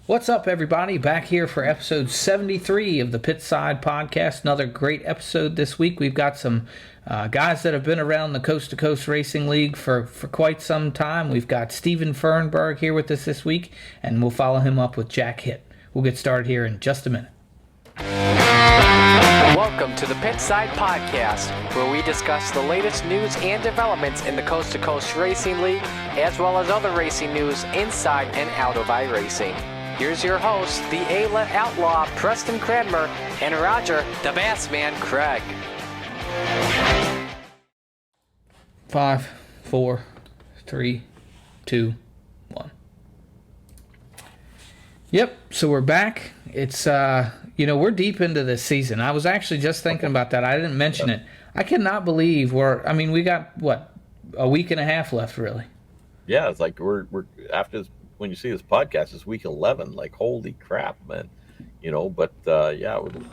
What's up, everybody? Back here for episode 73 of the Pitside podcast. Another great episode this week. We've got some guys that have been around the Coast2Coast Racing League for quite some time. We've got Steven Fernburg here with us this week, and we'll follow him up with Jack Hitt. We'll get started here in just a minute. Welcome to the Pitside podcast, where we discuss the latest news and developments in the Coast2Coast Racing League, as well as other racing news inside and out of iRacing. Here's your host, the A-Let Outlaw, Preston Cranmer, and Roger, the Bassman, Craig. 5, 4, 3, 2, 1. Yep, so we're back. It's, we're deep into this season. I was actually just thinking about that. I didn't mention it. I cannot believe we got, a week and a half left, really. Yeah, it's like we're after this, when you see this podcast, it's week 11. Like, holy crap, man. But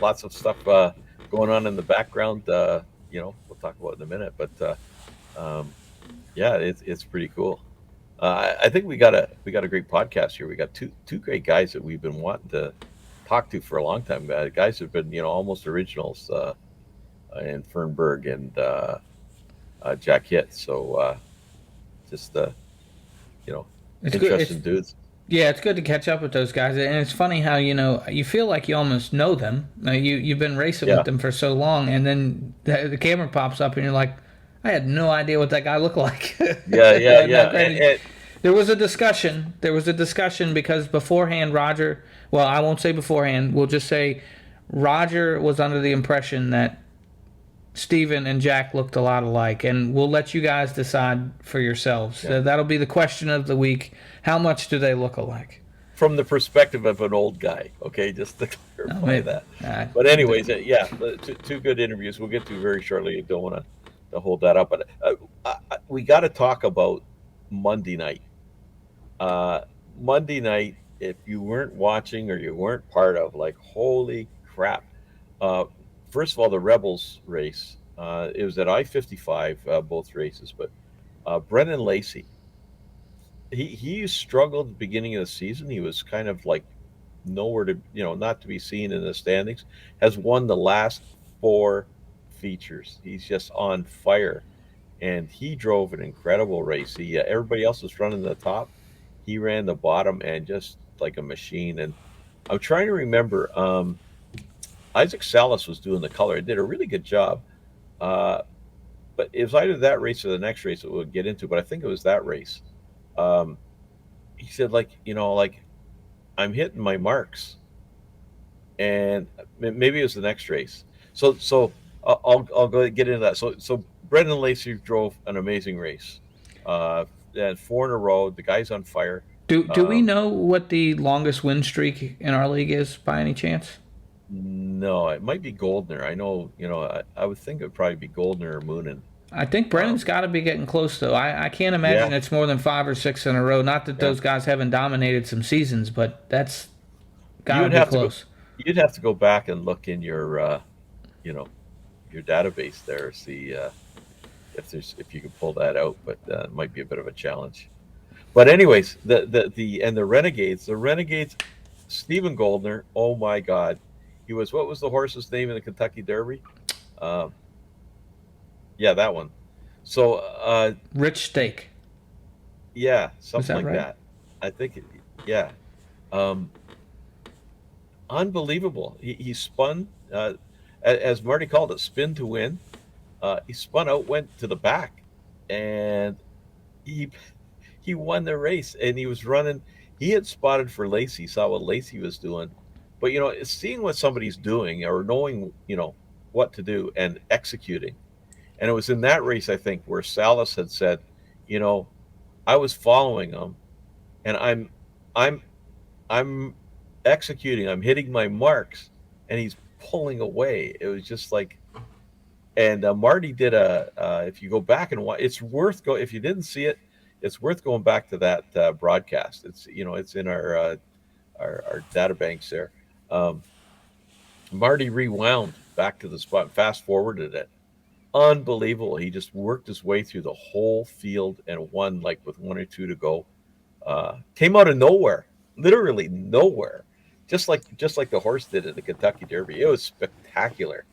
lots of stuff going on in the background. We'll talk about in a minute. But it's pretty cool. I think we got a great podcast here. We got two great guys that we've been wanting to talk to for a long time. Guys have been almost originals in Fernburg and Jack Hitt. So It's interesting good. dudes. Yeah, it's good to catch up with those guys, and it's funny how you feel like you almost know them. You've been racing with them for so long, and then the camera pops up, and you're like, I had no idea what that guy looked like. Yeah. There was a discussion. Because beforehand, Roger. Well, I won't say beforehand. We'll just say Roger was under the impression that Steven and Jack looked a lot alike, and we'll let you guys decide for yourselves. Yeah. That'll be the question of the week. How much do they look alike? From the perspective of an old guy, okay, just to clarify that. But anyways, two good interviews we'll get to very shortly. I don't want to hold that up, but we got to talk about Monday night. Monday night, if you weren't watching or you weren't part of, like, holy crap. First of all, the Rebels race, it was at I-55, both races, but Brennan Lacey, he struggled at the beginning of the season. He was kind of like nowhere to, not to be seen in the standings, has won the last 4 features. He's just on fire, and he drove an incredible race. Everybody else was running the top. He ran the bottom and just like a machine. And I'm trying to remember, Isaac Salas was doing the color. He did a really good job. But it was either that race or the next race that we'll get into, but I think it was that race. He said, I'm hitting my marks. And maybe it was the next race. So I'll go get into that. So Brendan Lacey drove an amazing race. And 4 in a row. The guy's on fire. Do we know what the longest win streak in our league is by any chance? No, it might be Goldner. I know, I would think it would probably be Goldner or Moonen. I think Brennan's got to be getting close, though. I can't imagine it's more than 5 or 6 in a row. Not that those guys haven't dominated some seasons, but that's got to be close. You'd have to go back and look in your, your database there, see if you can pull that out. But it might be a bit of a challenge. But anyways, the Renegades, Stephen Goldner. Oh my God, he was. What was the horse's name in the Kentucky Derby? That one. So Rich Steak. Yeah, something like right? that. I think unbelievable. He spun, as Marty called it, spin to win. He spun out, went to the back, and he won the race. And he was running. He had spotted for Lacey, saw what Lacey was doing, but seeing what somebody's doing or knowing what to do and executing. And it was in that race, I think, where Salas had said, I was following him, and I'm executing. I'm hitting my marks, and he's pulling away. It was just like, and Marty did if you go back and watch, it's worth go. If you didn't see it, it's worth going back to that broadcast. It's it's in our data banks there. Marty rewound back to the spot, fast forwarded it. Unbelievable. He just worked his way through the whole field and won, like, with 1 or 2 to go. Came out of nowhere. literally nowhere, just like the horse did at the Kentucky Derby. It was spectacular.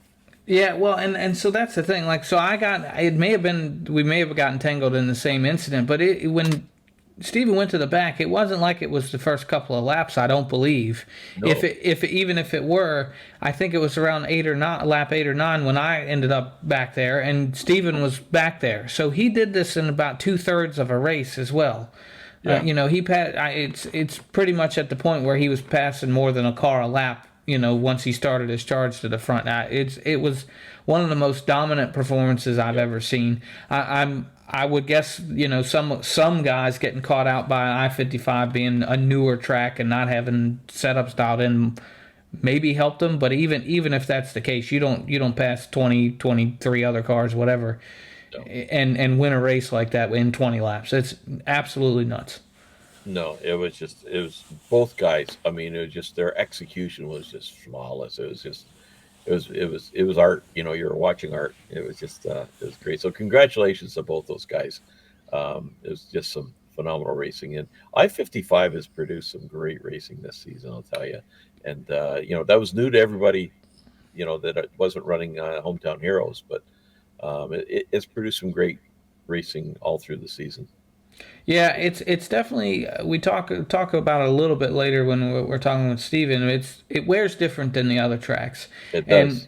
Yeah, well, and so that's the thing. Like, so it may have been, we may have gotten tangled in the same incident, but when Steven went to the back, it wasn't like it was the first couple of laps. I don't believe. No, Even if it were, I think it was around lap 8 or 9 when I ended up back there, and Steven was back there. So he did this in about 2/3 of a race as well. yeah, He it's pretty much at the point where he was passing more than a car a lap. Once he started his charge to the front, it was one of the most dominant performances I've yeah. ever seen. I would guess some guys getting caught out by I-55 being a newer track and not having setups dialed in maybe helped them, but even if that's the case, you don't pass 20, 23 other cars, whatever, No, and win a race like that in 20 laps. It's absolutely nuts. no, it was both guys. I mean, it was just their execution was just flawless. It was just it was art. You were watching art. It was just it was great. So congratulations to both those guys. It was just some phenomenal racing, and I-55 has produced some great racing this season. I'll tell you, and that was new to everybody. That it wasn't running Hometown Heroes, but it's produced some great racing all through the season. Yeah, it's definitely we talk about it a little bit later when we're talking with Steven. It wears different than the other tracks, It and does.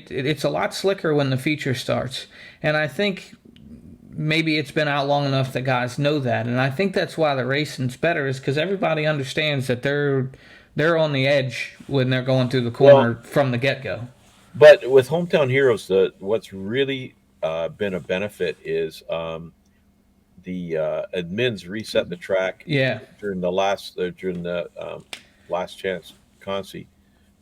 it's a lot slicker when the feature starts. And I think maybe it's been out long enough that guys know that, and I think that's why the racing's better is because everybody understands that they're on the edge when they're going through the Well, corner from the get go. but with Hometown Heroes, what's really been a benefit is the admins reset the track Yeah, during the last chance consi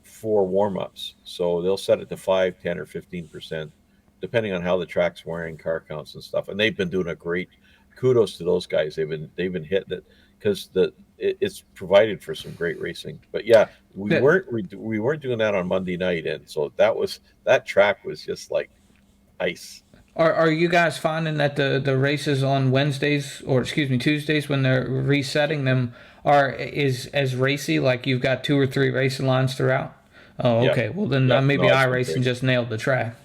for warm-ups. So they'll set it to 5, 10, or 15%, depending on how the track's wearing, car counts and stuff. And they've been doing a great kudos to those guys. They've been hitting it because it's provided for some great racing. But yeah, that we weren't doing that on Monday night, and so that track was just like ice. are you guys finding that the races on Wednesdays or excuse me Tuesdays when they're resetting them is as racy? Like you've got 2 or 3 racing lines throughout. Oh, Yeah, okay. Well, then yeah, maybe no, it's been iRacing great. just nailed the track.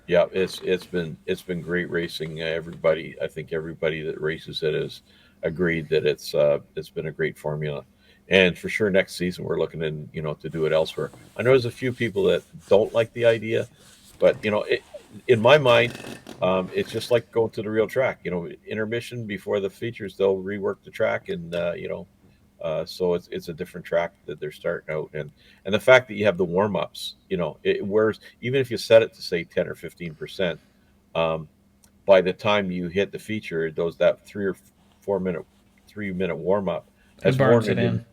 Yeah, it's been great racing. Everybody, I think everybody that races it has agreed that it's been a great formula, and for sure next season we're looking to do it elsewhere. I know there's a few people that don't like the idea, but in my mind, it's just like going to the real track. Intermission before the features, they'll rework the track, and so it's a different track that they're starting out, and the fact that you have the warm ups, it wears even if you set it to say 10 or 15%, um, by the time you hit the feature, those that 3 or 4 minute 3 minute warm up It has burns worn it it in.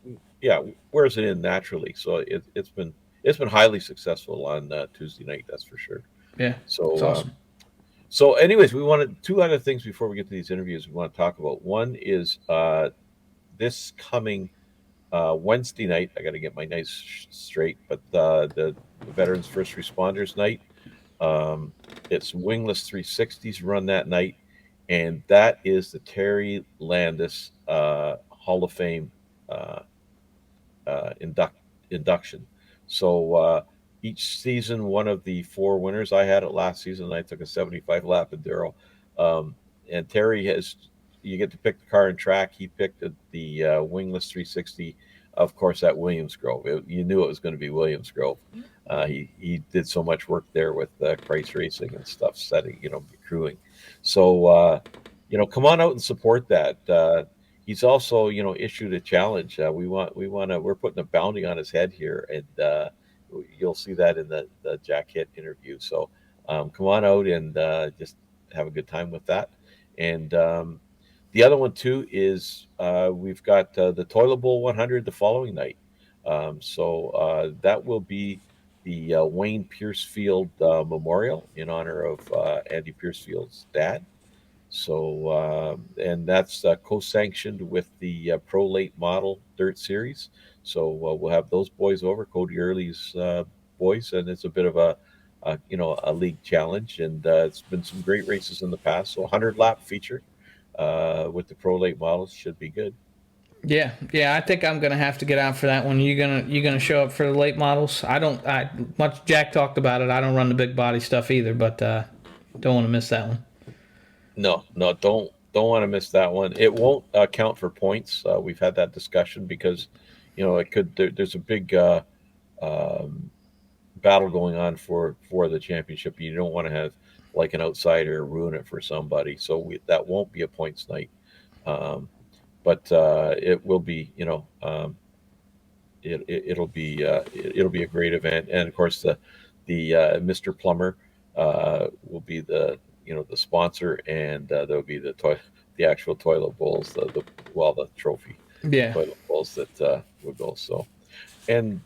in. Yeah, wears it in naturally. So it's been highly successful on Tuesday night. That's for sure. Yeah, it's So awesome. anyways, we wanted two other things before we get to these interviews. We want to talk about one is this coming Wednesday night. I got to get my nights straight, but the Veterans First Responders Night. Um, it's Wingless 360s run that night, and that is the Terry Landis Hall of Fame uh, induction. So each season, one of the 4 winners. I had it last season. I took a 75 lap enduro, um, and Terry has. You get to pick the car and track. He picked the Wingless 360, of course, at Williams Grove. You knew it was going to be Williams Grove. He did so much work there with Christ Racing and stuff, setting crewing. So come on out and support that. He's also issued a challenge. We're putting a bounty on his head here, and you'll see that in the Jack Hitt interview. So come on out and just have a good time with that. And the other one too is we've got the Toilet Bowl 100 the following night. So that will be the Wayne Piercefield Memorial in honor of Andy Piercefield's dad. So and that's co-sanctioned with the Pro Late Model Dirt Series. So we'll have those boys over, Cody Early's boys, and it's a bit of a league challenge, and it's been some great races in the past. So 100 lap feature with the Pro Late models should be good. Yeah, I think I'm gonna have to get out for that one. You gonna show up for the late models? I much Jack talked about it. I don't run the big body stuff either, but don't want to miss that one. No, no, don't want to miss that one. It won't count for points. We've had that discussion because, it could. There's a big um, battle going on for the championship. You don't want to have like an outsider ruin it for somebody. So that won't be a points night. Um, but it will be. It'll be a great event, and of course the Mr. Plumber will be the sponsor, and there'll be the actual toilet bowls, the trophy Yeah, toilet bowls that will go. So, and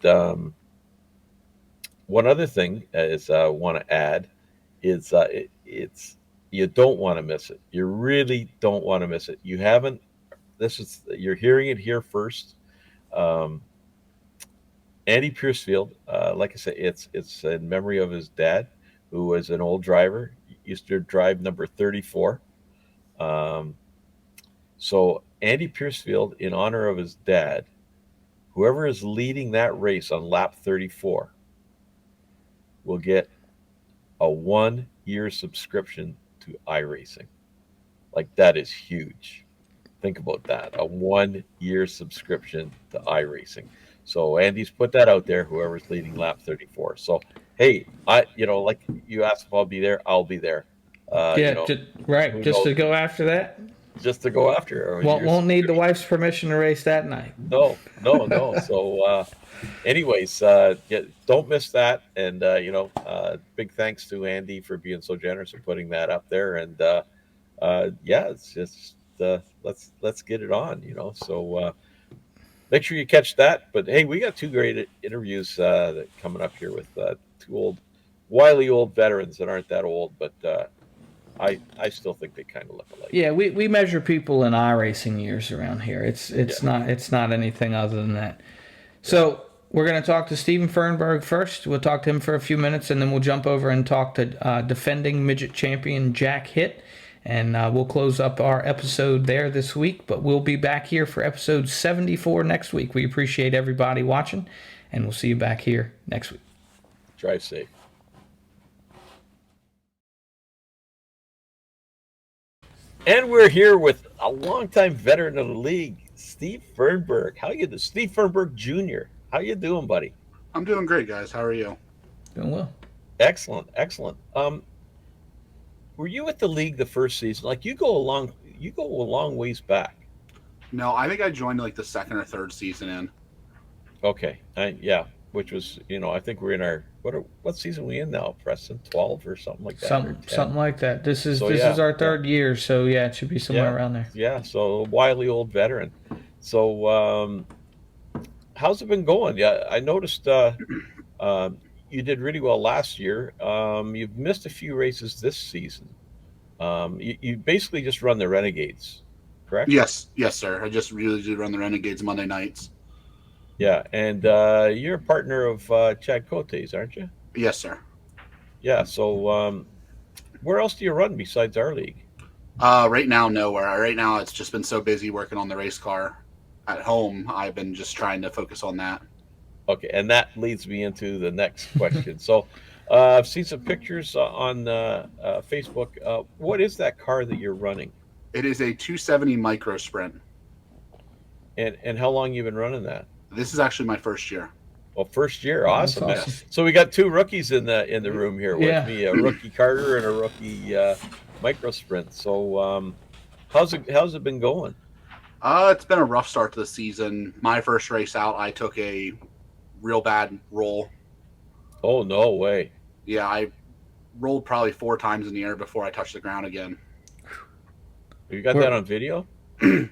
one other thing is I want to add is it's you don't want to miss it. You really don't want to miss it. You haven't. You're hearing it here first. Um, Andy Piercefield, like I said, it's in memory of his dad, who was an old driver. He used to drive number 34. Um, so Andy Piercefield, in honor of his dad, whoever is leading that race on lap 34 will get a 1-year subscription to iRacing. Like, that is huge. Think about that. A 1-year subscription to iRacing. So Andy's put that out there, whoever's leading lap 34. So, hey, like you asked if I'll be there, I'll be there. yeah, just to go after that. Just to go after. Won't need the wife's permission to race that night. No. So, anyways, don't miss that. And, big thanks to Andy for being so generous and putting that up there. And, it's just, let's get it on, so, make sure you catch that. But hey, we got two great interviews coming up here with two wily old veterans that aren't that old, but I still think they kind of look alike. Yeah, we measure people in iRacing years around here. It's not anything other than that. So we're going to talk to Steven Fernburg first. We'll talk to him for a few minutes, and then we'll jump over and talk to defending midget champion Jack Hitt. And we'll close up our episode there this week, but we'll be back here for episode 74 next week. We appreciate everybody watching, and we'll see you back here next week. Drive safe. And we're here with a longtime veteran of the league, Steve Fernburg. Steve Fernburg Jr. How you doing, buddy? I'm doing great, guys. How are you? Doing well. Excellent. Were you at the league the first season? Like, you go a long ways back. No, I think I joined like the second or third season in. Okay. Which was, I think we're in our what season are we in now, Preston? 12 or something like that. Something like that. This is our third year, so yeah, it should be somewhere around there. Yeah, so a wily old veteran. So how's it been going? Yeah, I noticed you did really well last year. You've missed a few races this season. You basically just run the Renegades, correct? Yes, sir. I just really do run the Renegades Monday nights. Yeah, and you're a partner of Chad Cote's, aren't you? Yes, sir. Yeah, so where else do you run besides our league? Right now, nowhere. Right now, it's just been so busy working on the race car at home. I've been just trying to focus on that. Okay, and that leads me into the next question. So I've seen some pictures on Facebook. What is that car that you're running? It is a 270 Micro Sprint. And how long you been running that? This is actually my first year. Well, first year, awesome. That's awesome. So we got two rookies in the room here with me, a rookie Carter and a rookie Micro Sprint. So how's it been going? It's been a rough start to the season. My first race out, I took a real bad roll. Oh, no way. Yeah, I rolled probably 4 times in the air before I touched the ground again. You got that on video?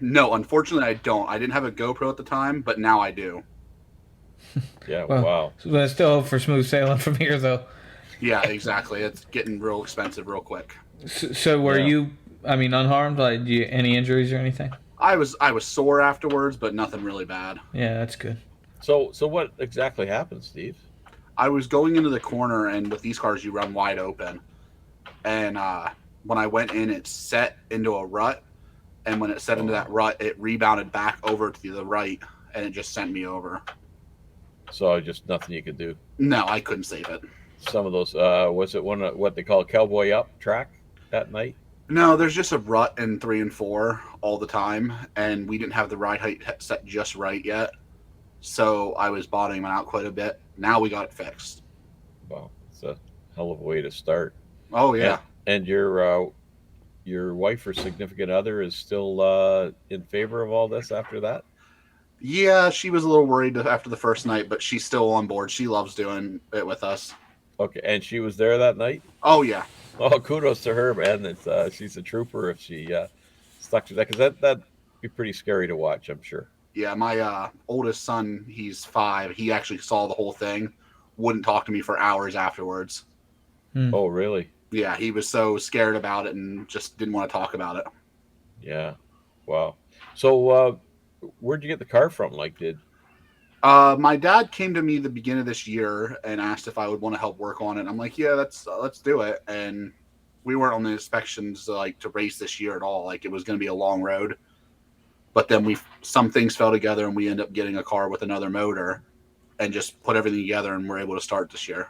No, unfortunately I don't. I didn't have a GoPro at the time, but now I do. Yeah, wow. So I still hope for smooth sailing from here, though. Yeah, exactly. It's getting real expensive real quick. So were you, unharmed? Like, any injuries or anything? I was sore afterwards, but nothing really bad. Yeah, that's good. So what exactly happened, Steve? I was going into the corner, and with these cars, you run wide open. And when I went in, it set into a rut, and when it set into that rut, it rebounded back over to the right, and it just sent me over. So just nothing you could do. No, I couldn't save it. Some of those, was it one of what they call Cowboy Up track that night? No, there's just a rut in 3 and 4 all the time, and we didn't have the ride height set just right yet, so I was bottoming out quite a bit. Now we got it fixed. Wow, it's a hell of a way to start. Oh yeah. And your wife or significant other is still in favor of all this after that? Yeah, she was a little worried after the first night, but she's still on board. She loves doing it with us. Okay, and she was there that night? Oh yeah. Oh, kudos to her, man. It's she's a trooper if she stuck to that, because that'd be pretty scary to watch, I'm sure. Yeah, my oldest son, he's 5. He actually saw the whole thing. Wouldn't talk to me for hours afterwards. Oh, really? Yeah, he was so scared about it and just didn't want to talk about it. Yeah. Wow. So where'd you get the car from? Like, my dad came to me the beginning of this year and asked if I would want to help work on it. I'm like, yeah, let's do it. And we weren't on the inspections to race this year at all. Like, it was going to be a long road. But then some things fell together and we ended up getting a car with another motor and just put everything together, and we're able to start this year.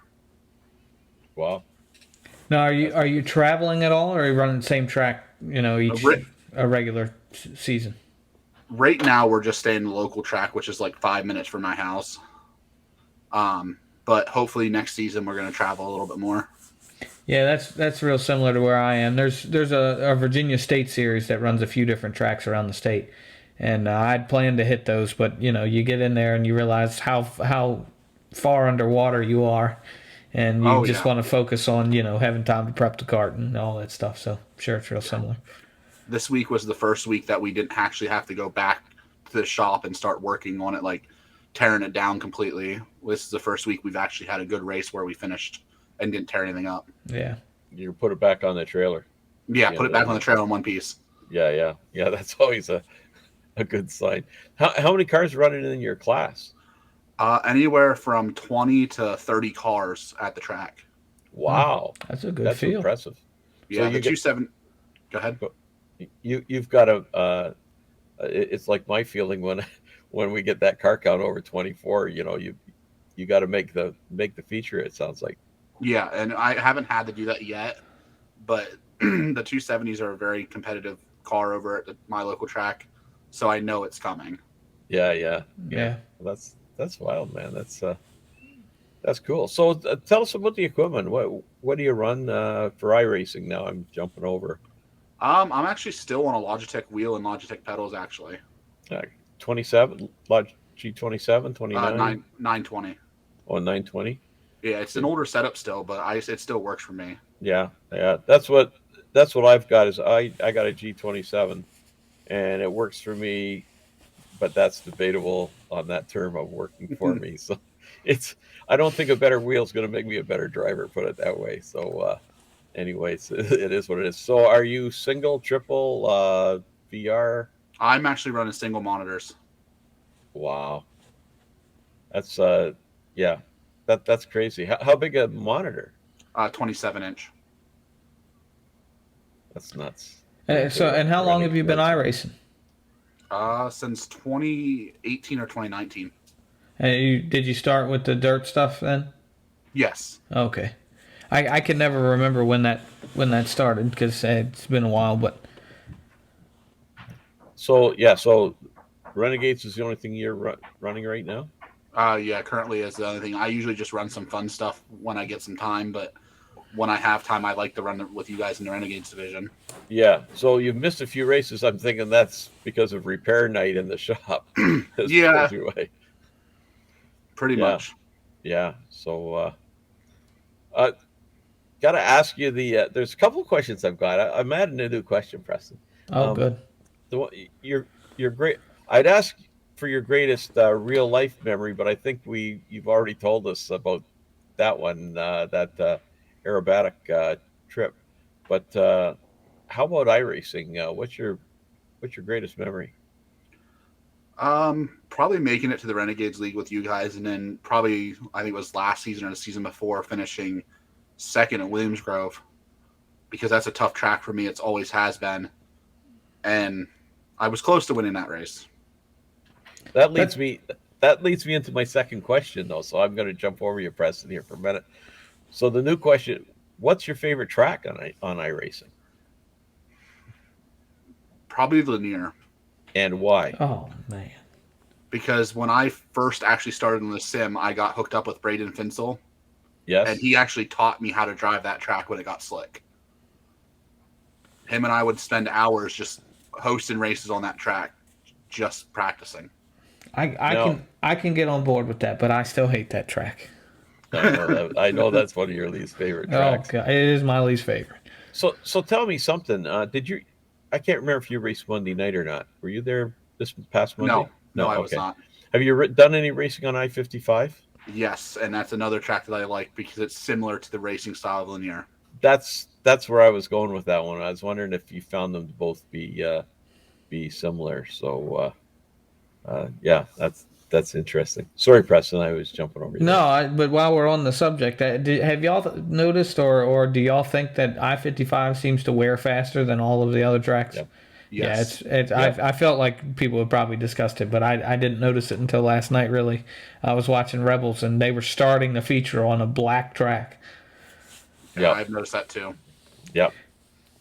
Wow. Now, are you traveling at all, or are you running the same track, each a regular season? Right now, we're just staying the local track, which is like 5 minutes from my house. But hopefully next season we're going to travel a little bit more. Yeah, that's real similar to where I am. There's a Virginia State series that runs a few different tracks around the state, and I'd planned to hit those, but you get in there and you realize how far underwater you are, and you just want to focus on having time to prep the cart and all that stuff. So sure, it's real similar. This week was the first week that we didn't actually have to go back to the shop and start working on it, like tearing it down completely. This is the first week we've actually had a good race where we finished and didn't tear anything up. Yeah. You put it back on the trailer. Yeah, put it back on the trailer in one piece. Yeah. That's always a good sign. How many cars running in your class? Anywhere from 20 to 30 cars at the track. Wow. That's a good field. Impressive. Yeah, so the 27. Go ahead. You've got a. It's like my feeling when we get that car count over 24. You got to make the feature. It sounds like. Yeah, and I haven't had to do that yet, but the 270s are a very competitive car over at my local track, so I know it's coming. Yeah. That's wild, man. That's cool. So tell us about the equipment. What do you run for iRacing now? I'm jumping over. I'm actually still on a Logitech wheel and Logitech pedals, actually. 27, G27, 29? 920. Oh, 920? Yeah, it's an older setup still, but it still works for me. Yeah. That's what I've got is I got a G27, and it works for me, but that's debatable on that term of working for me. So I don't think a better wheel is going to make me a better driver, put it that way. So anyways, it is what it is. So are you single, triple, VR? I'm actually running single monitors. Wow. That's that's crazy. How big a monitor? 27-inch. That's nuts. And how long have you been iRacing? Since 2018 or 2019. And did you start with the dirt stuff then? Yes. Okay. I can never remember when that started because it's been a while, but. So Renegades is the only thing you're running right now? Yeah, currently is the only thing. I usually just run some fun stuff when I get some time, but when I have time, I like to run with you guys in the Renegades division. Yeah, so you've missed a few races. I'm thinking that's because of repair night in the shop. Yeah, pretty much. Yeah, so got to ask you there's a couple of questions I've got. I'm adding a new question, Preston. Oh, good. You're great. I'd ask for your greatest real life memory, but I think you've already told us about that one, that aerobatic trip. But how about iRacing? What's your greatest memory? Probably making it to the Renegades League with you guys, and then probably I think it was last season or the season before finishing second at Williams Grove, because that's a tough track for me. It's always has been, and I was close to winning that race. That leads me into my second question, though. So I'm going to jump over you, Preston, here for a minute. So the new question: what's your favorite track on iRacing? Probably linear. And why? Oh man! Because when I first actually started in the sim, I got hooked up with Braden Finsel. Yes. And he actually taught me how to drive that track when it got slick. Him and I would spend hours just hosting races on that track, just practicing. I can get on board with that, but I still hate that track. I know that's one of your least favorite tracks. Oh God, it is my least favorite. So tell me something. Did you? I can't remember if you raced Monday night or not. Were you there this past Monday? No, I was not. Have you done any racing on I-55? Yes, and that's another track that I like because it's similar to the racing style of linear. That's where I was going with that one. I was wondering if you found them to both be similar. So yeah, that's interesting. Sorry, Preston, I was jumping over you. No, but while we're on the subject, have y'all noticed or do y'all think that I-55 seems to wear faster than all of the other tracks? Yep. Yes. Yeah, I felt like people would probably discuss it, but I didn't notice it until last night, really. I was watching Rebels, and they were starting the feature on a black track. Yeah, I've noticed that too. Yep.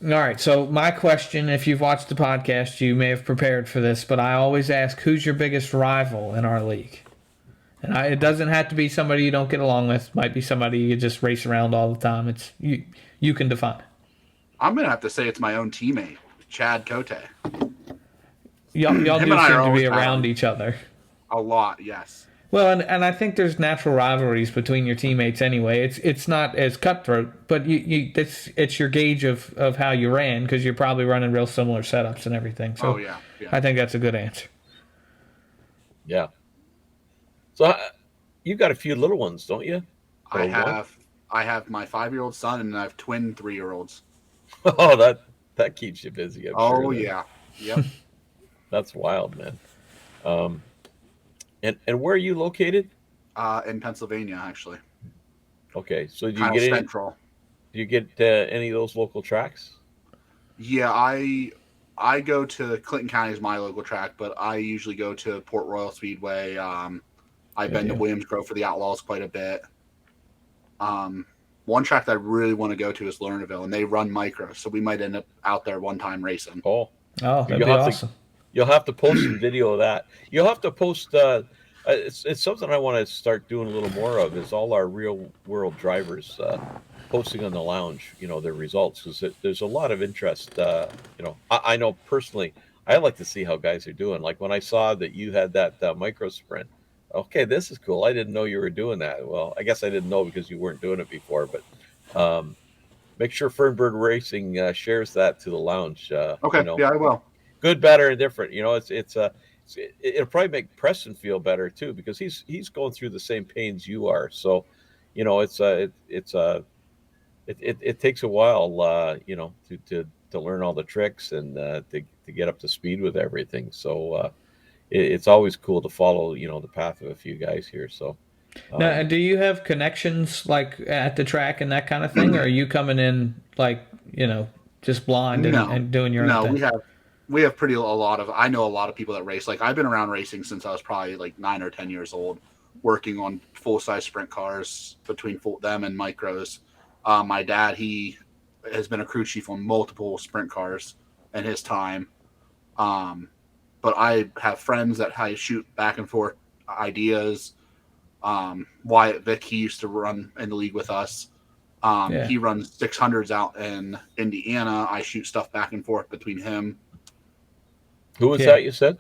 All right, so my question, if you've watched the podcast, you may have prepared for this, but I always ask, who's your biggest rival in our league? And it doesn't have to be somebody you don't get along with. It might be somebody you just race around all the time. It's you can define it. I'm going to have to say it's my own teammate, Chad Cote. Y'all do seem to be around each other. A lot, yes. Well, and I think there's natural rivalries between your teammates anyway. It's not as cutthroat, but it's your gauge of how you ran because you're probably running real similar setups and everything. So yeah. I think that's a good answer. Yeah. So you got a few little ones, don't you? I have my 5-year-old son and I have twin 3-year-olds. Oh, that keeps you busy. I'm sure. Oh yeah. Yep. That's wild, man. And where are you located? In Pennsylvania, actually. Okay, so do Kind you of get central. Do you get any of those local tracks? Yeah, I go to Clinton County as my local track, but I usually go to Port Royal Speedway. I've been to Williams Grove for the Outlaws quite a bit. One track that I really want to go to is Lernerville, and they run micros, so we might end up out there one time racing. Oh, that'd be awesome. You'll have to post some video of that. You'll have to post. It's something I want to start doing a little more of. Is all our real world drivers posting on the lounge, their results, because there's a lot of interest. I know personally, I like to see how guys are doing. Like when I saw that you had that micro sprint. Okay, this is cool. I didn't know you were doing that. Well, I guess I didn't know because you weren't doing it before. But make sure Fernburg Racing shares that to the lounge. Okay, yeah, I will. Good, better, and different. It'll probably make Preston feel better too because he's going through the same pains you are. So, it takes a while, to learn all the tricks and to get up to speed with everything. So it's always cool to follow, the path of a few guys here. So. Now, do you have connections like at the track and that kind of thing, or are you coming in like just blind and doing your own thing? No, we have I know a lot of people that race. Like I've been around racing since I was probably like 9 or 10 years old, working on full-size sprint cars between them and micros. My dad, he has been a crew chief on multiple sprint cars in his time. But I have friends that I shoot back and forth ideas. Wyatt Vick, he used to run in the league with us. He runs 600s out in Indiana. I shoot stuff back and forth between him. Who was that you said?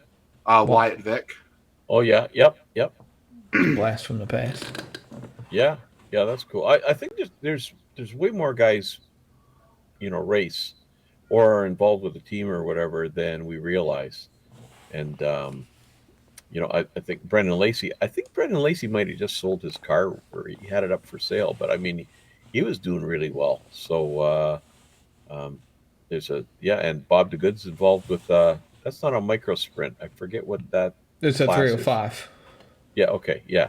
Wyatt Vick. Oh yeah, yep. Blast from the past. Yeah, that's cool. I think there's way more guys, race or are involved with the team or whatever than we realize. And I think Brendan Lacey might have just sold his car or he had it up for sale, but I mean he was doing really well. So and Bob DeGood's involved with that's not a micro sprint. I forget what that it's a 305. Yeah, okay, yeah.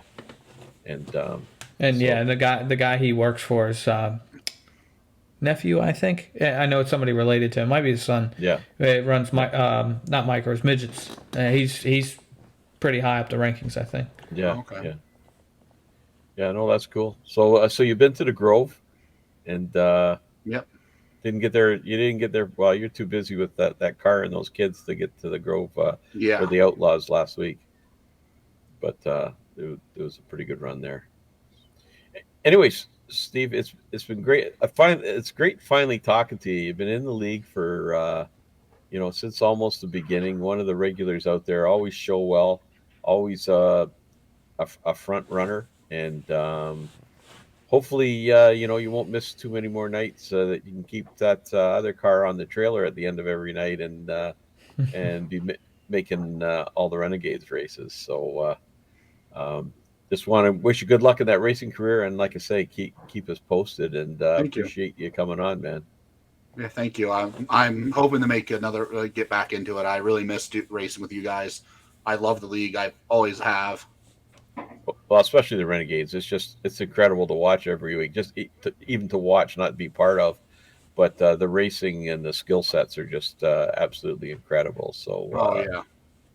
And the guy he works for is nephew, I think. I know it's somebody related to him. Might be his son. Yeah. It runs not micros, midgets. He's pretty high up the rankings, I think. Yeah. Oh, okay. Yeah. Yeah. No, that's cool. So, so you've been to the Grove, and Yep. didn't get there. You didn't get there. Well, you're too busy with that car and those kids to get to the Grove Yeah. for the Outlaws last week. But it was a pretty good run there. Anyways, Steve, it's been great. It's great finally talking to you. You've been in the league for since almost the beginning. One of the regulars out there, always show well, always a front runner, and hopefully you won't miss too many more nights that you can keep that other car on the trailer at the end of every night and be making all the Renegades races. So just want to wish you good luck in that racing career, and like I say, keep us posted, and appreciate you coming on, man. Yeah, thank you. I'm hoping to make another get back into it. I really missed racing with you guys. I love the league. I always have. Well, especially the Renegades. It's incredible to watch every week. Just even to watch, not be part of, but the racing and the skill sets are just absolutely incredible. So,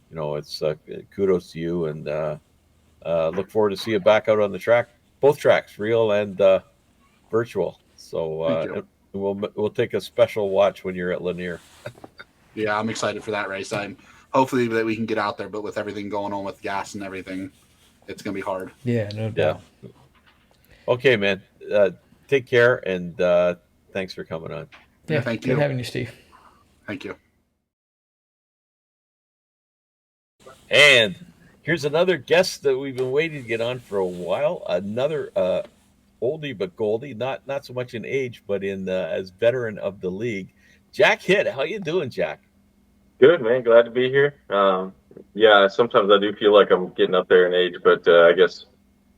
it's kudos to you, and look forward to see you back out on the track, both tracks, real and virtual. So we'll take a special watch when you're at Lanier. Yeah, I'm excited for that race. I'm hopefully that we can get out there, but with everything going on with gas and everything, it's gonna be hard. Yeah, no doubt. Yeah. Okay, man. Take care, and thanks for coming on. Yeah, thank you. Good having you, Steve. Thank you. And here's another guest that we've been waiting to get on for a while. Another oldie but goldie, not so much in age, but in as veteran of the league. Jack Hitt, how you doing, Jack? Good, man. Glad to be here. Yeah, sometimes I do feel like I'm getting up there in age, but I guess,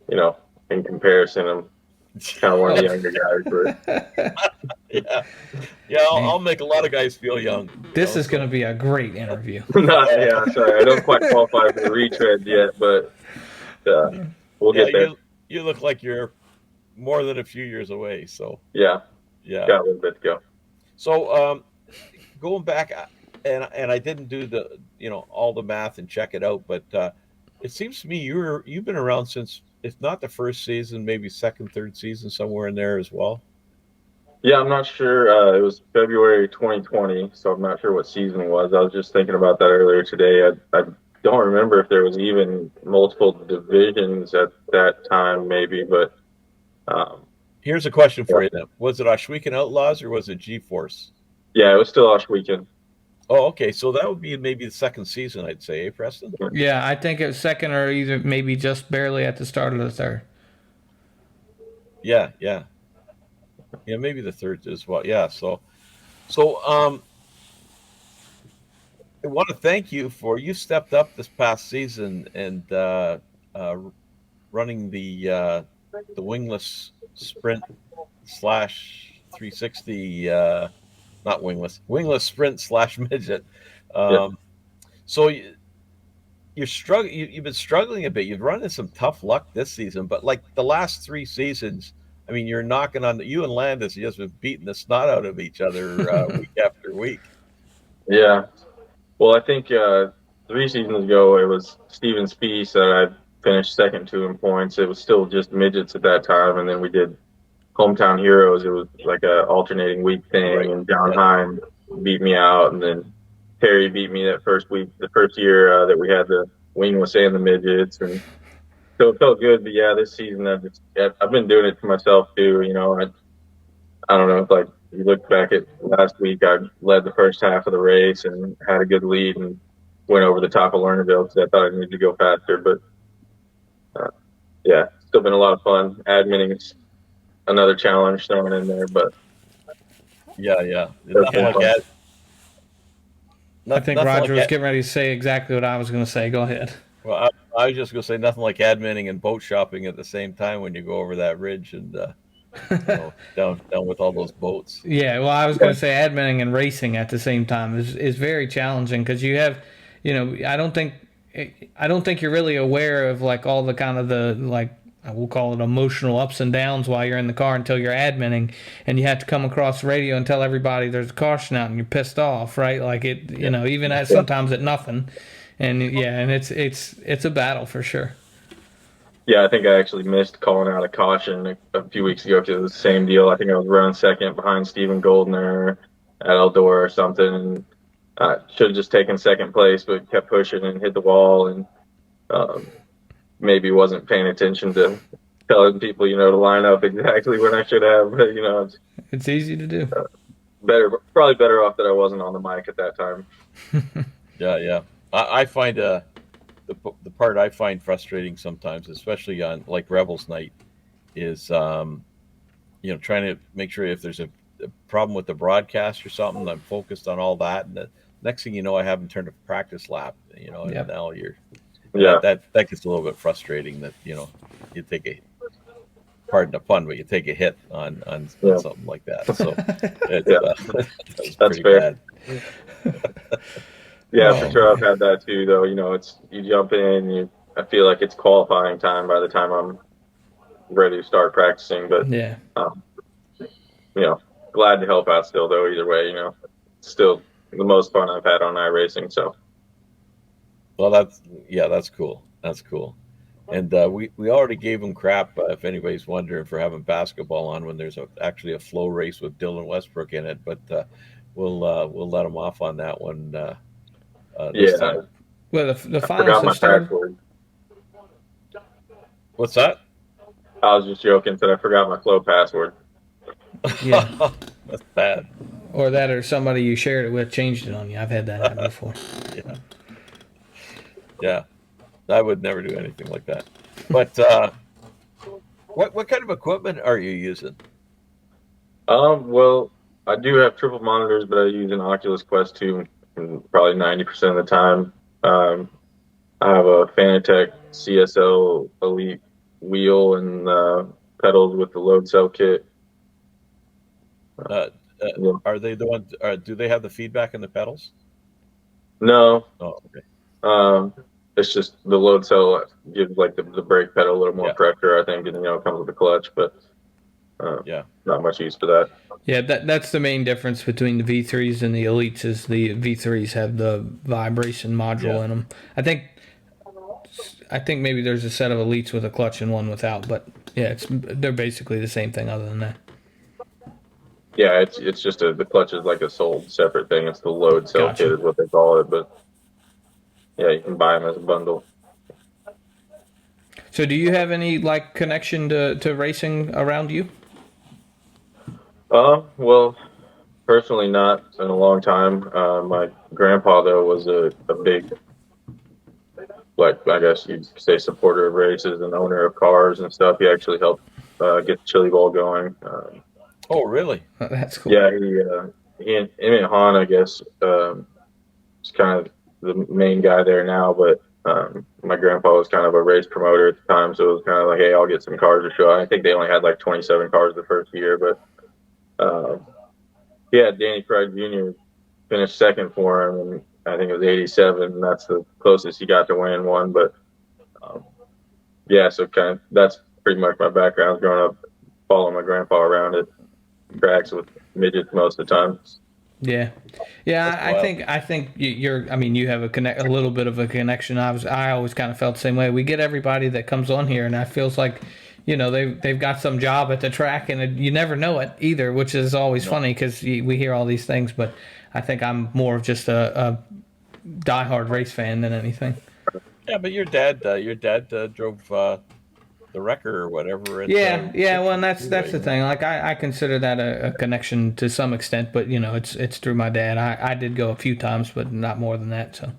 in comparison, I'm kind of one of the younger guys. Yeah. I'll make a lot of guys feel young. This is going to be a great interview. Yeah, sorry. I don't quite qualify for the retread yet, but we'll get there. You look like you're more than a few years away. So yeah, got a little bit to go. So going back, and I didn't do the all the math and check it out, but it seems to me you've been around since, if not the first season, maybe second, third season, somewhere in there as well. Yeah, I'm not sure. It was February 2020, so I'm not sure what season it was. I was just thinking about that earlier today. I don't remember if there was even multiple divisions at that time, maybe, but. Here's a question for you then. Was it Ohsweken Outlaws or was it G-Force? Yeah, it was still Ohsweken. Oh, okay. So that would be maybe the second season, I'd say, Preston? Yeah, I think it was second or either maybe just barely at the start of the third. Yeah, maybe the third as well. Yeah, so I want to thank you you stepped up this past season and running the wingless sprint / 360 not wingless sprint / midget. So you've been struggling a bit. You've run into some tough luck this season, but like the last 3 seasons, I mean, you're knocking on you and Landis. You just been beating the snot out of each other week after week. Yeah. Well, I think 3 seasons ago it was Steven Spies that I finished second to in points. It was still just midgets at that time, and then we did Hometown Heroes. It was like a alternating week thing, right. And John Heim beat me out, and then Terry beat me that first week, the first year that we had the wingless and the midgets, and so it felt good. But yeah, this season I've been doing it to myself too. I don't know if like you look back at last week, I led the first half of the race and had a good lead and went over the top of Lernerville because I thought I needed to go faster, but. Yeah, still been a lot of fun. Adminning is another challenge thrown in there, but yeah. I think Roger was getting ready to say exactly what I was going to say. Go ahead. Well, I was just going to say nothing like adminning and boat shopping at the same time when you go over that ridge and down with all those boats. Yeah, well, I was going to say adminning and racing at the same time is very challenging because you have, I don't think you're really aware of like all the kind of the like we'll call it emotional ups and downs while you're in the car until you're adminning, and you have to come across the radio and tell everybody there's a caution out and you're pissed off, right? Like it, you know, even at sometimes at nothing, and and it's a battle for sure. Yeah, I think I actually missed calling out a caution a few weeks ago because it was the same deal. I think I was running second behind Stephen Goldner at Eldor or something, and I should have just taken second place, but kept pushing and hit the wall, and maybe wasn't paying attention to telling people, to line up exactly when I should have. But, it's easy to do. Probably better off that I wasn't on the mic at that time. Yeah. I find the part I find frustrating sometimes, especially on like Rebels Night, is trying to make sure if there's a problem with the broadcast or something, I'm focused on all that, and the next thing you know, I haven't turned a practice lap. And now that gets a little bit frustrating. That you take pardon the pun, but you take a hit on something like that. So that's fair. Bad. Yeah, for sure. I've had that too, though. It's you jump in, I feel like it's qualifying time by the time I'm ready to start practicing. But glad to help out still, though. Either way, still the most fun I've had on iRacing. So, well, that's cool. That's cool. And we already gave them crap if anybody's wondering for having basketball on when there's actually a flow race with Dylan Westbrook in it. But we'll let them off on that one. This time. Well, the I finals forgot my have started. password. What's that? I was just joking. Said I forgot my flow password. Yeah, that's bad. Or that, or somebody you shared it with changed it on you. I've had that happen before. Yeah. I would never do anything like that. But what kind of equipment are you using? Well, I do have triple monitors, but I use an Oculus Quest 2 probably 90% of the time. I have a Fanatec CSL Elite wheel and pedals with the load cell kit. Are they the ones? Do they have the feedback in the pedals? No. Oh, okay. It's just the load cell gives like the brake pedal a little more pressure, I think, and it comes with the clutch, but not much use for that. Yeah, that's the main difference between the V3s and the Elites is the V3s have the vibration module in them. I think maybe there's a set of Elites with a clutch and one without, but they're basically the same thing other than that. Yeah, it's just the clutch is like a sold separate thing. It's the load cell kit is what they call it, but you can buy them as a bundle. So do you have any connection to racing around you? Well, personally not in a long time. My grandpa, though, was a big, I guess you'd say, supporter of races and owner of cars and stuff. He actually helped get the Chili Bowl going. Oh, really? That's cool. Yeah, he and Han, I guess, is kind of the main guy there now, but my grandpa was kind of a race promoter at the time, so it was kind of like, hey, I'll get some cars to show. I think they only had 27 cars the first year, but Danny Craig Jr. finished second for him, and I think it was 87, and that's the closest he got to winning one. But so kind of that's pretty much my background growing up, following my grandpa around at tracks with midgets most of the time. Yeah. I think you're. I mean, you have a little bit of a connection. I always kind of felt the same way. We get everybody that comes on here, and it feels like, they've got some job at the track, and you never know it either, which is always funny because we hear all these things. But I think I'm more of just a diehard race fan than anything. Yeah, but your dad drove the Wrecker or whatever. Well, and that's the thing. I consider that a connection to some extent, but it's through my dad. I did go a few times, but not more than that. So.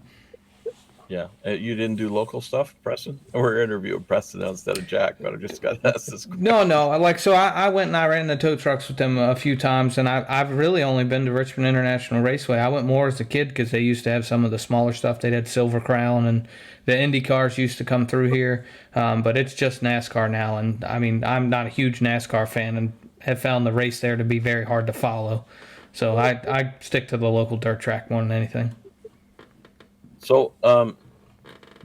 Yeah, you didn't do local stuff, Preston? We're interviewing Preston instead of Jack, but I just got to ask this question. No. I went and I ran the tow trucks with them a few times, and I've really only been to Richmond International Raceway. I went more as a kid because they used to have some of the smaller stuff. They had Silver Crown, and the Indy cars used to come through here, but it's just NASCAR now. And I mean, I'm not a huge NASCAR fan, and have found the race there to be very hard to follow. So I stick to the local dirt track more than anything. So,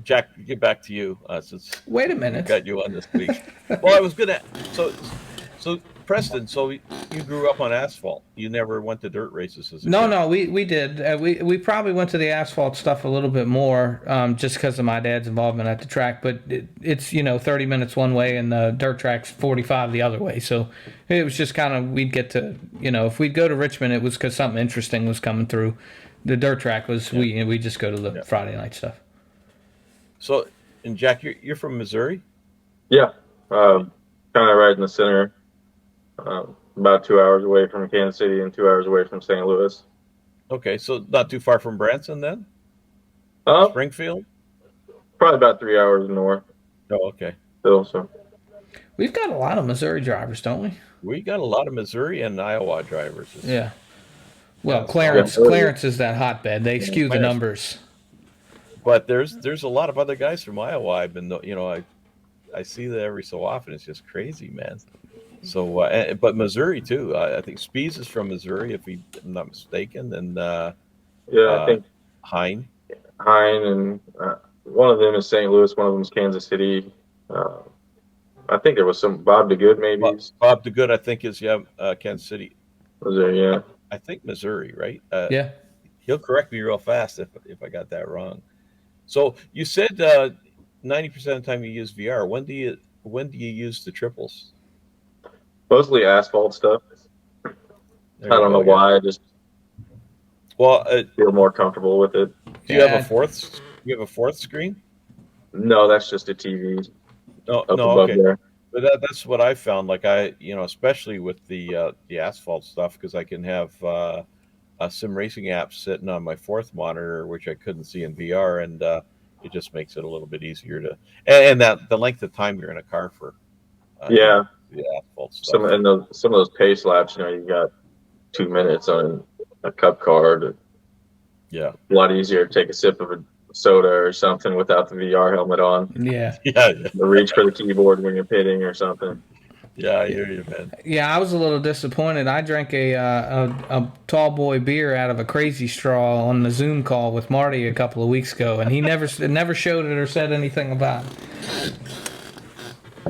Jack, get back to you since Wait a we minute. got you on this week. Well, I was gonna. So Preston. So you grew up on asphalt. You never went to dirt races as a No, kid. no, we did. We probably went to the asphalt stuff a little bit more, just because of my dad's involvement at the track. But it's 30 minutes one way and the dirt track's 45 the other way. So it was just kind of we'd get to if we'd go to Richmond, it was because something interesting was coming through. The dirt track was we just go to the Friday night stuff. So, and Jack, you're from Missouri. Yeah, kind of right in the center. About 2 hours away from Kansas City and 2 hours away from St. Louis. Okay, so not too far from Branson then. Springfield. Probably about 3 hours north. Oh, okay. So We've got a lot of Missouri drivers, don't we? We got a lot of Missouri and Iowa drivers. Yeah. Well, Yeah, Clarence is that hotbed. They skew the Clarence. numbers. But there's a lot of other guys from Iowa. I've been I see that every so often. It's just crazy, man. So, but Missouri too. I think Spees is from Missouri, if I'm not mistaken, and I think Hein. and one of them is St. Louis. One of them is Kansas City. I think there was some Bob DeGood maybe. Bob DeGood, I think, is Kansas City. Was there? Yeah. I think Missouri, right? Yeah. He'll correct me real fast if I got that wrong. So you said 90% of the time you use VR. When do you use the triples? Mostly asphalt stuff. I don't know why. I just feel more comfortable with it. Do you have a fourth? You have a fourth screen? No, that's just a TV. No, okay. There. But that's what I found. Like especially with the asphalt stuff, because I can have a sim racing app sitting on my fourth monitor, which I couldn't see in VR, and it just makes it a little bit easier to. And that the length of time you're in a car for. The asphalt stuff. Some of those pace laps, you got 2 minutes on a cup card. Yeah, a lot easier to take a sip of a soda or something without the VR helmet on. Yeah. Reach for the keyboard when you're pitting or something. Yeah, I hear you, man. Yeah, I was a little disappointed. I drank a tall boy beer out of a crazy straw on the Zoom call with Marty a couple of weeks ago, and he never showed it or said anything about it.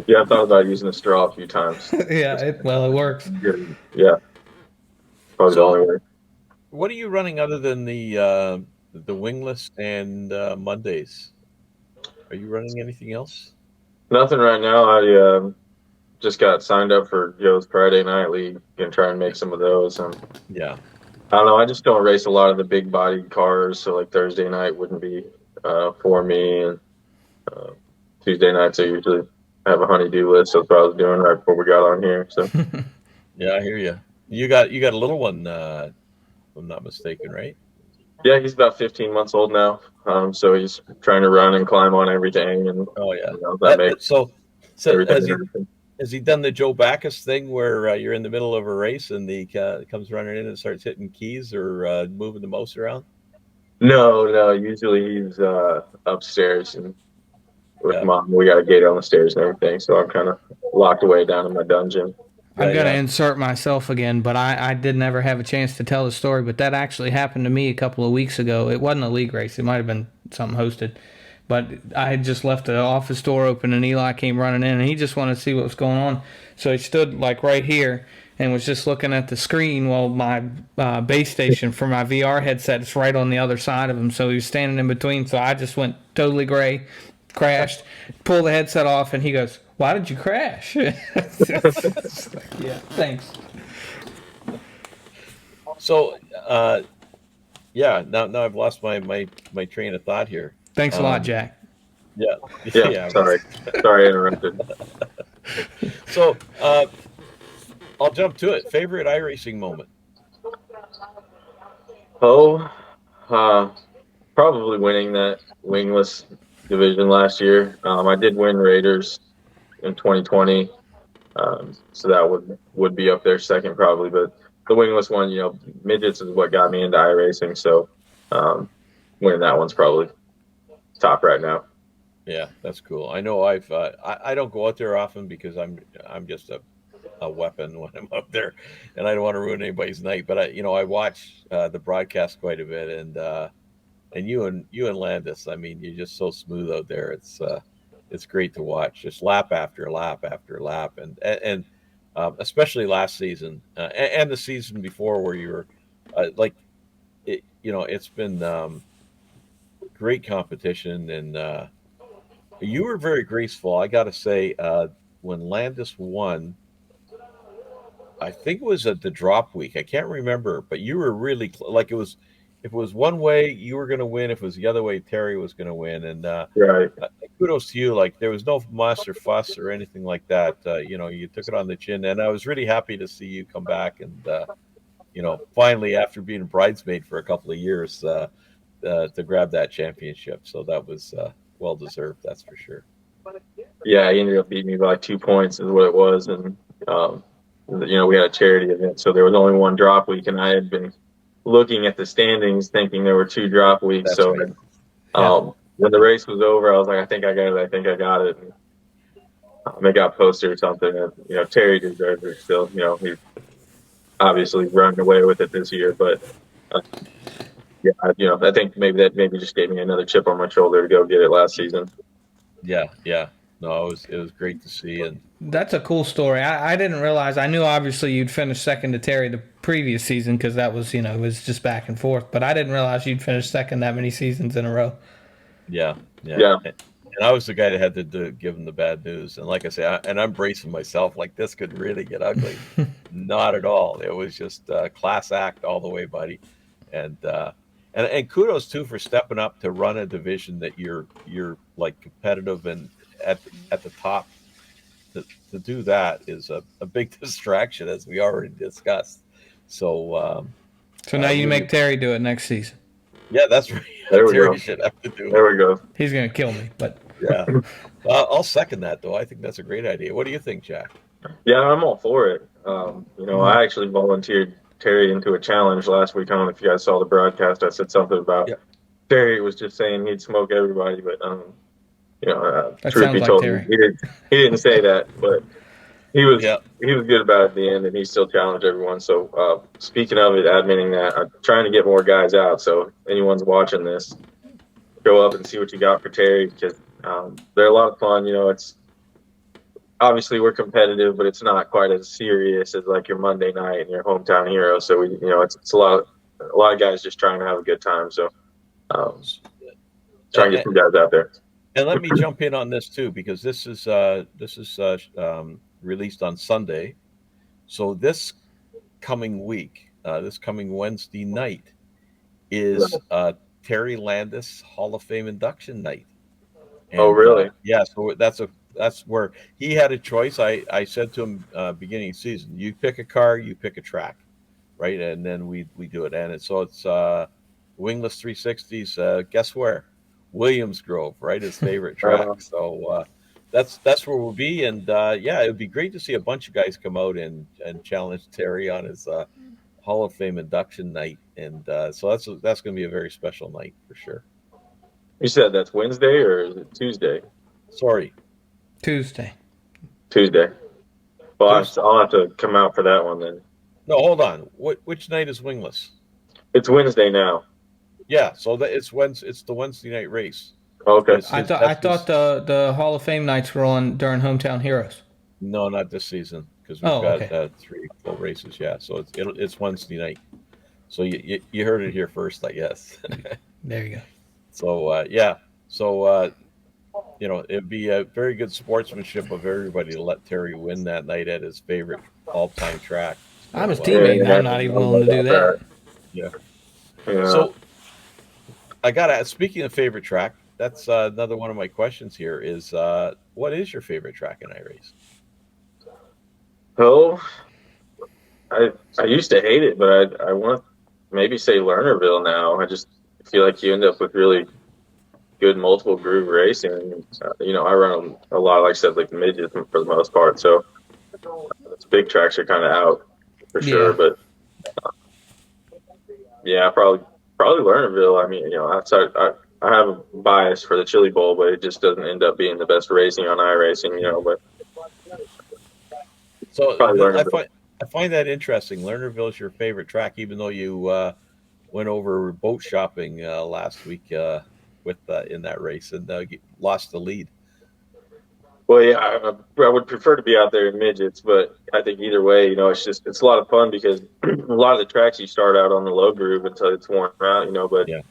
Yeah, I thought about using a straw a few times. Yeah, it works. Yeah, probably the only way. What are you running other than the wingless and Mondays? Are you running anything else? Nothing right now. I just got signed up for Joe's Friday Night League. Gonna try and make some of those. Yeah. I don't know. I just don't race a lot of the big bodied cars, so like Thursday night wouldn't be for me, and Tuesday nights I usually have a honey-do list. That's what I was doing right before we got on here. So yeah, I hear you. You got a little one, if I'm not mistaken, right? Yeah, he's about 15 months old now. So he's trying to run and climb on everything, and that makes so everything. has he done the Joe Backus thing where you're in the middle of a race and he comes running in and starts hitting keys or moving the mouse around? No. Usually he's upstairs and with Mom. We got a gate on the stairs and everything, so I'm kind of locked away down in my dungeon. I'm going to insert myself again, but I did never have a chance to tell the story, but that actually happened to me a couple of weeks ago. It wasn't a league race. It might have been something hosted. But I had just left the office door open, and Eli came running in, and he just wanted to see what was going on. So he stood, like, right here and was just looking at the screen while my base station for my VR headset is right on the other side of him. So he was standing in between, so I just went totally gray, crashed, pulled the headset off, and he goes, "Why did you crash?" Yeah, thanks. So, now I've lost my train of thought here. Thanks a lot, Jack. Yeah. Sorry, I interrupted. So, I'll jump to it. Favorite iRacing moment? Probably winning that wingless division last year. I did win Raiders in 2020, so that would be up there second probably. But the wingless one, midgets is what got me into iRacing. So winning that one's probably top right now. Yeah, that's cool. I know I don't go out there often because I'm just a weapon when I'm out there, and I don't want to ruin anybody's night. But I watch the broadcast quite a bit, and and you and Landis. I mean, you're just so smooth out there. It's great to watch, just lap after lap after lap, and especially last season and the season before where you were it's been great competition, and you were very graceful. I got to say, when Landis won, I think it was at the drop week. I can't remember, but you were really like it was. If it was one way, you were going to win. If it was the other way, Terry was going to win. And Right. Kudos to you. Like there was no muss or fuss or anything like that. You took it on the chin, and I was really happy to see you come back and finally after being a bridesmaid for a couple of years to grab that championship. So that was well deserved. That's for sure. Yeah, he ended up beating me by 2 points is what it was, and we had a charity event, so there was only one drop week, and I had been looking at the standings thinking there were 2 drop weeks. That's so right. when the race was over, I was like, I think I got it. And, it got posted or something. And, Terry deserved it still. He obviously run away with it this year, but I think maybe just gave me another chip on my shoulder to go get it last season. Yeah. No, it was great to see, and That's a cool story. I didn't realize. I knew obviously you'd finished second to Terry the previous season because that was it was just back and forth. But I didn't realize you'd finished second that many seasons in a row. Yeah. And I was the guy that had to give him the bad news. And like I say, I'm bracing myself like this could really get ugly. Not at all. It was just class act all the way, buddy. And kudos too for stepping up to run a division that you're like competitive and at the top. To do that is a big distraction, as we already discussed. So now you make Terry do it next season. Yeah, that's right. There we Terry go. should have to do it. There we go. He's gonna kill me, but yeah. I'll second that though. I think that's a great idea. What do you think, Jack? Yeah, I'm all for it. I actually volunteered Terry into a challenge last week. I don't know if you guys saw the broadcast. I said something about Terry was just saying he'd smoke everybody, but that truth sounds be like told, Terry. he didn't say that, but he was good about it at the end, and he still challenged everyone. So speaking of it, admitting that, I'm trying to get more guys out. So if anyone's watching this, go up and see what you got for Terry, because they're a lot of fun. It's obviously we're competitive, but it's not quite as serious as like your Monday night and your hometown hero. So we, it's a lot of guys just trying to have a good time. So try and get some guys out there. And let me jump in on this too, because this is released on Sunday. So this coming week, this coming Wednesday night, is Terry Landis Hall of Fame induction night. And, oh, really? So that's where he had a choice. I said to him beginning of season, you pick a car, you pick a track, right? And then we do it. And it's wingless 360s. Guess where? Williams Grove, right? His favorite track. So that's where we'll be. And it would be great to see a bunch of guys come out and challenge Terry on his Hall of Fame induction night. And so that's going to be a very special night for sure. You said that's Wednesday or is it Tuesday? Sorry. Tuesday. Well, I'll have to come out for that one then. No, hold on. Which night is wingless? It's Wednesday now. Yeah, so it's the Wednesday night race. Okay. I thought the Hall of Fame nights were on during Hometown Heroes. No, not this season because we've got 3 full races. Yeah, so it's Wednesday night. So you heard it here first, I guess. There you go. So it'd be a very good sportsmanship of everybody to let Terry win that night at his favorite all-time track. I'm his teammate, and I'm not even willing to do that. Yeah. So I got to, speaking of favorite track, that's another one of my questions here is, what is your favorite track in iRace? Oh, I used to hate it, but I want to maybe say Lernerville now. I just feel like you end up with really good multiple groove racing. I run a lot, like I said, like midgets for the most part. So those big tracks are kind of out for sure. But probably Lernerville. I mean, outside, I have a bias for the Chili Bowl, but it just doesn't end up being the best racing on iRacing. But so I find that interesting. Lernerville is your favorite track, even though you went over boat shopping last week with in that race and lost the lead. Well, yeah, I would prefer to be out there in midgets, but I think either way, it's a lot of fun because a lot of the tracks you start out on the low groove until it's worn out, but Yeah.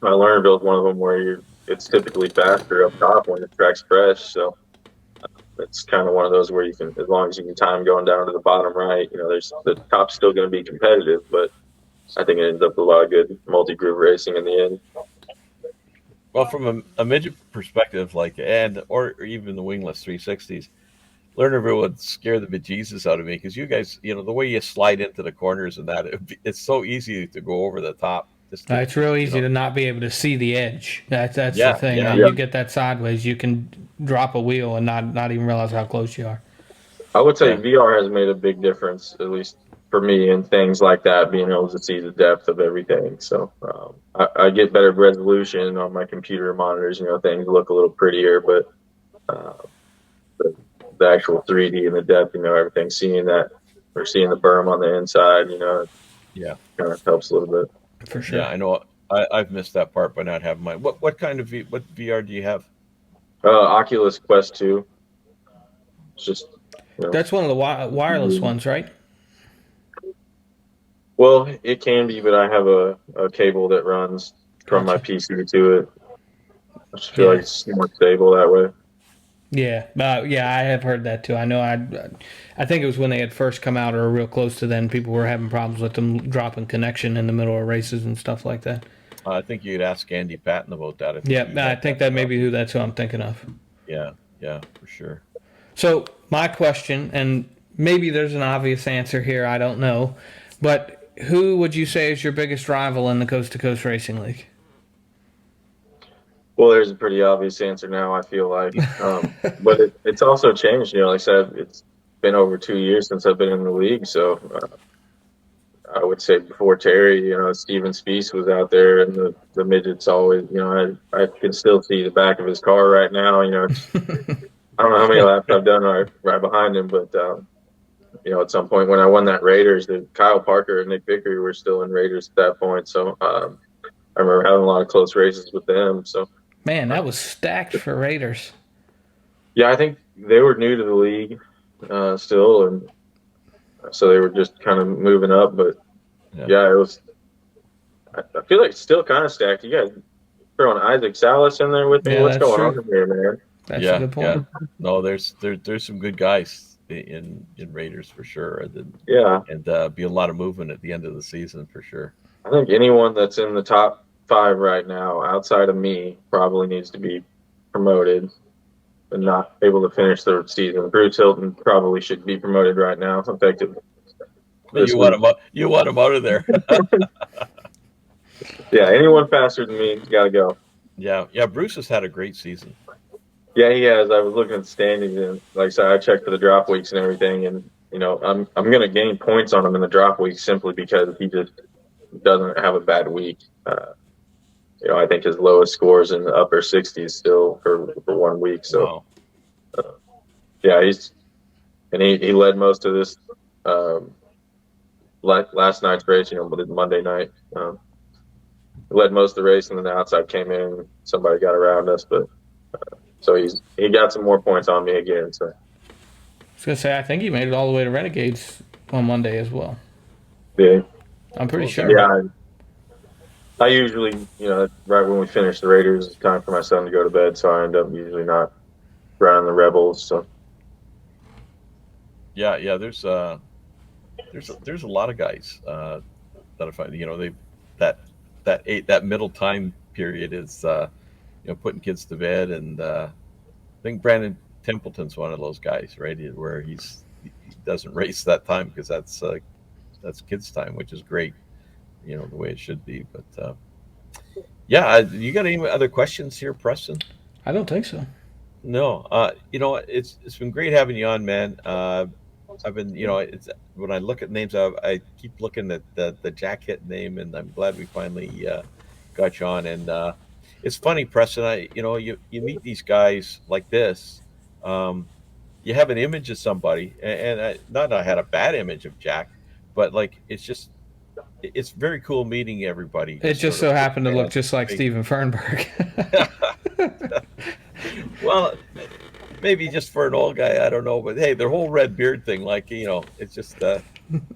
Lernerville's one of them where it's typically faster up top when the track's fresh. So it's kind of one of those where you can, as long as you can time going down to the bottom right, there's the top's still going to be competitive, but I think it ends up with a lot of good multi-groove racing in the end. Well, from a midget perspective, or even the wingless 360s, Lernerville would scare the bejesus out of me because you guys, the way you slide into the corners and that, it's so easy to go over the top. It's real easy to not be able to see the edge. That's Yeah, the thing. yeah. You get that sideways, you can drop a wheel and not even realize how close you are. I would say Yeah. VR has made a big difference, at least for me, in things like that, being able to see the depth of everything. So I get better resolution on my computer monitors. Things look a little prettier, but the actual 3D and the depth, everything, seeing that or seeing the berm on the inside, Yeah, kind of helps a little bit. For sure. Yeah, I know. I've missed that part by not having mine. What kind of what VR do you have? Oculus Quest 2. It's just That's one of the wireless ones, right? Well, it can be, but I have a cable that runs from my Gotcha. PC to it. I just feel like it's more stable that way. Yeah, I have heard that too. I know. I think it was when they had first come out or real close to then. People were having problems with them dropping connection in the middle of races and stuff like that. I think you could ask Andy Patton about that. I think that may be that's who I'm thinking of. Yeah, for sure. So my question, and maybe there's an obvious answer here, I don't know, but who would you say is your biggest rival in the Coast to Coast Racing League? Well, there's a pretty obvious answer now, I feel like. But it's also changed. Like I said, it's been over 2 years since I've been in the league. So I would say before Terry, Steven Spiess was out there, and the midgets always, I can still see the back of his car right now. I don't know how many laps I've done right behind him, but at some point when I won that Raiders, Kyle Parker and Nick Vickery were still in Raiders at that point. So I remember having a lot of close races with them. So man, that was stacked for Raiders. Yeah, I think they were new to the league still, and so they were just kind of moving up. But yeah, it was. I feel like it's still kind of stacked. You guys throwing Isaac Salas in there with me? What's going on here, man? That's a good point. Yeah. No, there's some good guys in Raiders for sure. And be a lot of movement at the end of the season for sure. I think anyone that's in the top 5 right now, outside of me, probably needs to be promoted and not able to finish the season. Bruce Hilton probably should be promoted right now, effectively. You want him out of there. Yeah, anyone faster than me, got to go. Yeah. Bruce has had a great season. Yeah, he has. I was looking at the standings, and like I said, I checked for the drop weeks and everything, and I'm going to gain points on him in the drop weeks simply because he just doesn't have a bad week. I think his lowest scores in the upper 60s still for 1 week. So, yeah, he led most of this last night's race. Monday night, led most of the race, and then the outside came in. Somebody got around us, but so he got some more points on me again. So, I was gonna say I think he made it all the way to Renegades on Monday as well. Yeah, I'm pretty sure. Yeah. I usually, right when we finish the Raiders, it's time for my son to go to bed, so I end up usually not running the Rebels. So, yeah, there's a lot of guys that I find, that middle time period is putting kids to bed, and I think Brandon Templeton's one of those guys, right, where he doesn't race that time because that's kids' time, which is great. The way it should be. But you got any other questions here, Preston? I don't think so. No. It's been great having you on, man. I've been, when I look at names, I keep looking at the Jack Hitt name, and I'm glad we finally got you on. And it's funny, Preston. You meet these guys like this. You have an image of somebody, and not that I had a bad image of Jack, but it's just it's very cool meeting everybody. It just so happened to look just like Steven Fernburg. Well, maybe just for an old guy, I don't know. But hey, their whole red beard thing, like, it's just, and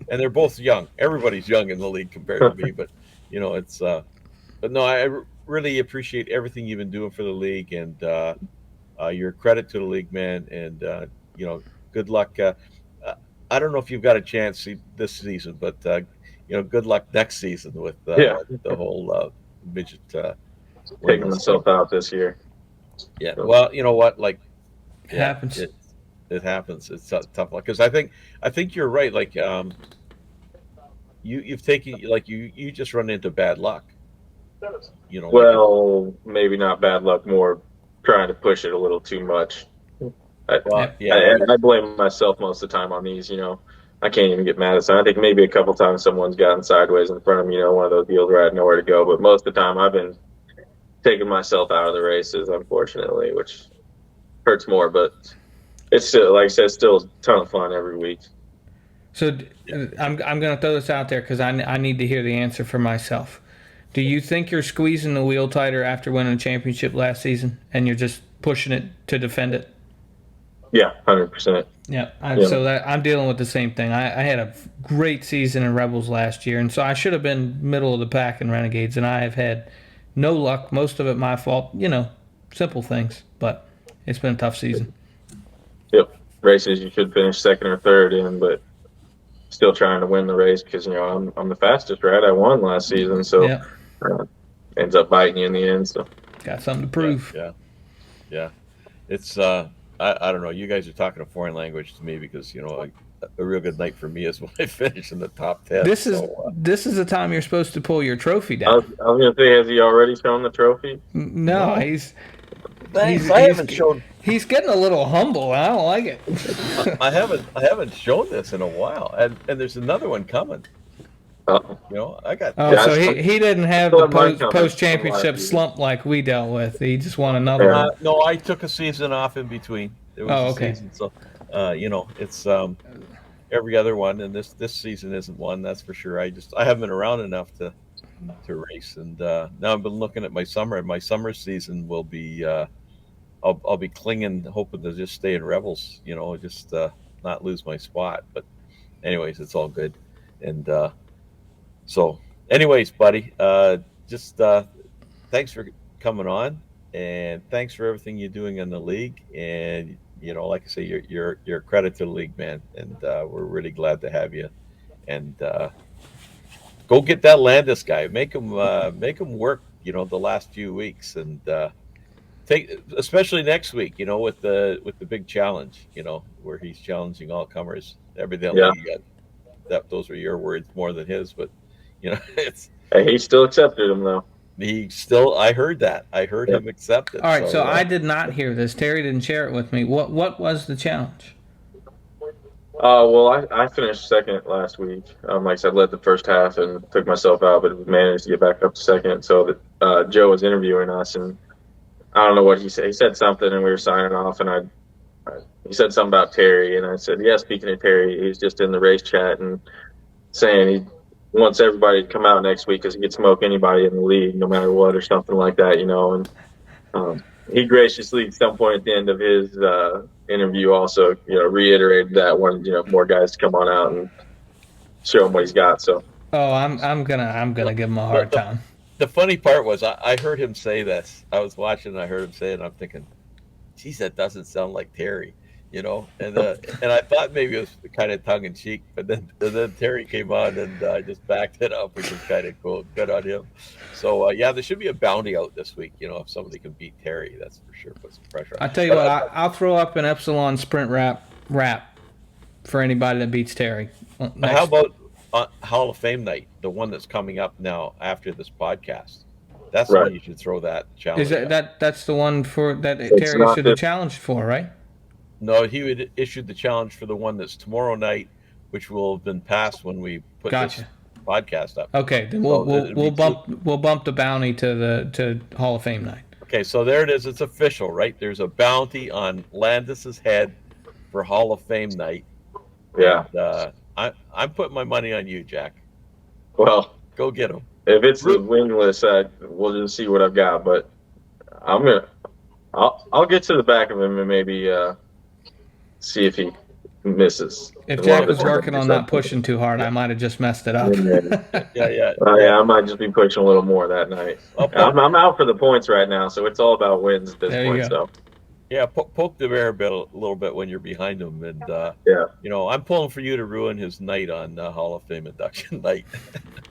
they're both young. Everybody's young in the league compared to me, but it's. But no, I really appreciate everything you've been doing for the league, and your credit to the league, man. And good luck. I don't know if you've got a chance this season, but good luck next season with the whole midget. Taking myself out this year. Yeah. Well, you know what? Like, it happens. It happens. It's tough luck, because I think you're right. Like, you've taken, like, you just run into bad luck. Well, maybe not bad luck, more trying to push it a little too much. I blame myself most of the time on these. I can't even get mad at someone. I think maybe a couple times someone's gotten sideways in front of me. One of those deals where I had nowhere to go. But most of the time, I've been taking myself out of the races, unfortunately, which hurts more. But it's still, like I said, still a ton of fun every week. So I'm going to throw this out there because I need to hear the answer for myself. Do you think you're squeezing the wheel tighter after winning a championship last season, and you're just pushing it to defend it? Yeah, 100%. Yeah. So I'm dealing with the same thing. I had a great season in Rebels last year, and so I should have been middle of the pack in Renegades, and I have had no luck. Most of it my fault. Simple things, but it's been a tough season. Yep. Races you should finish second or third in, but still trying to win the race because I'm the fastest, right? I won last season, so ends up biting you in the end. So got something to prove. Yeah. It's I don't know. You guys are talking a foreign language to me, because a real good night for me is when I finish in the top 10. This is the time you're supposed to pull your trophy down. I was going to say, has he already shown the trophy? No. I haven't shown. He's getting a little humble. I don't like it. I haven't shown this in a while, and there's another one coming. I got. So he didn't have the post championship slump like we dealt with. He just won another one. No, I took a season off in between. There was a season, so it's every other one, and this season isn't one, that's for sure. I haven't been around enough to race, and now I've been looking at my summer, and my summer season will be. I'll be clinging, hoping to just stay in Rebels, just not lose my spot. But anyways, it's all good. And so anyways, buddy, just thanks for coming on, and thanks for everything you're doing in the league. And like I say, you're a credit to the league, man. And we're really glad to have you. And go get that Landis guy. Make him work, the last few weeks, and especially next week, with the big challenge, where he's challenging all comers. Evidently, those were your words more than his, but it's. Hey, he still accepted him though. I heard that. I heard him accept it. All right, so I did not hear this. Terry didn't share it with me. What was the challenge? Well, I finished second last week. Like I said, led the first half and took myself out, but managed to get back up to second. So that Joe was interviewing us, and I don't know what he said. He said something, and we were signing off, and he said something about Terry, and I said, yeah, speaking of Terry, he's just in the race chat and saying he wants everybody to come out next week because he could smoke anybody in the league, no matter what, or something like that, And he graciously, at some point at the end of his interview, also, reiterated that one, more guys to come on out and show him what he's got. So, I'm gonna give him a hard time. The funny part was I heard him say this. I was watching and I heard him say it, and I'm thinking, geez, that doesn't sound like Terry, and I thought maybe it was kind of tongue in cheek, but then Terry came on and I just backed it up, which was kind of cool. Good on him. So there should be a bounty out this week. If somebody can beat Terry, that's for sure. Put some pressure on. I tell you what, I'll throw up an Epsilon sprint wrap for anybody that beats Terry. How about Hall of Fame night, the one that's coming up now after this podcast? That's the one you should throw that challenge. Is that's the one for that Terry should have challenged for, right? No, he would issued the challenge for the one that's tomorrow night, which will have been passed when we put this podcast up. Okay, then we'll bump the bounty to Hall of Fame night. Okay, so there it is. It's official, right? There's a bounty on Landis's head for Hall of Fame night. Yeah. And, I'm putting my money on you, Jack. Well, Go get him. if it's the wingless, we'll just see what I've got. But I'll get to the back of him and maybe see if he misses. If Jack was working on not pushing too hard, I might have just messed it up. Yeah. I might just be pushing a little more that night. I'm out for the points right now, so it's all about wins at this point. So. Yeah, poke the bear a little bit when you're behind him, and I'm pulling for you to ruin his night on Hall of Fame induction night.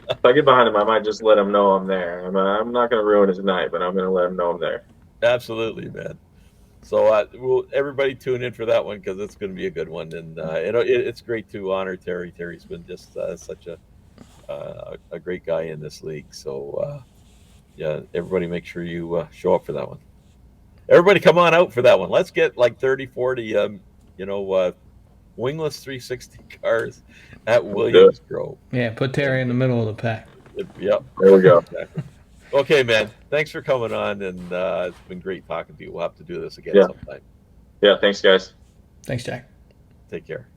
If I get behind him, I might just let him know I'm there. I'm not going to ruin his night, but I'm going to let him know I'm there. Absolutely, man. So we'll everybody tune in for that one because it's going to be a good one, and it's great to honor Terry. Terry's been just such a great guy in this league. So everybody make sure you show up for that one. Everybody come on out for that one. Let's get like 30, 40, wingless 360 cars at Williams Grove. Yeah, put Terry in the middle of the pack. Yep. There we go. Okay, man. Thanks for coming on, and it's been great talking to you. We'll have to do this again sometime. Yeah, thanks, guys. Thanks, Jack. Take care.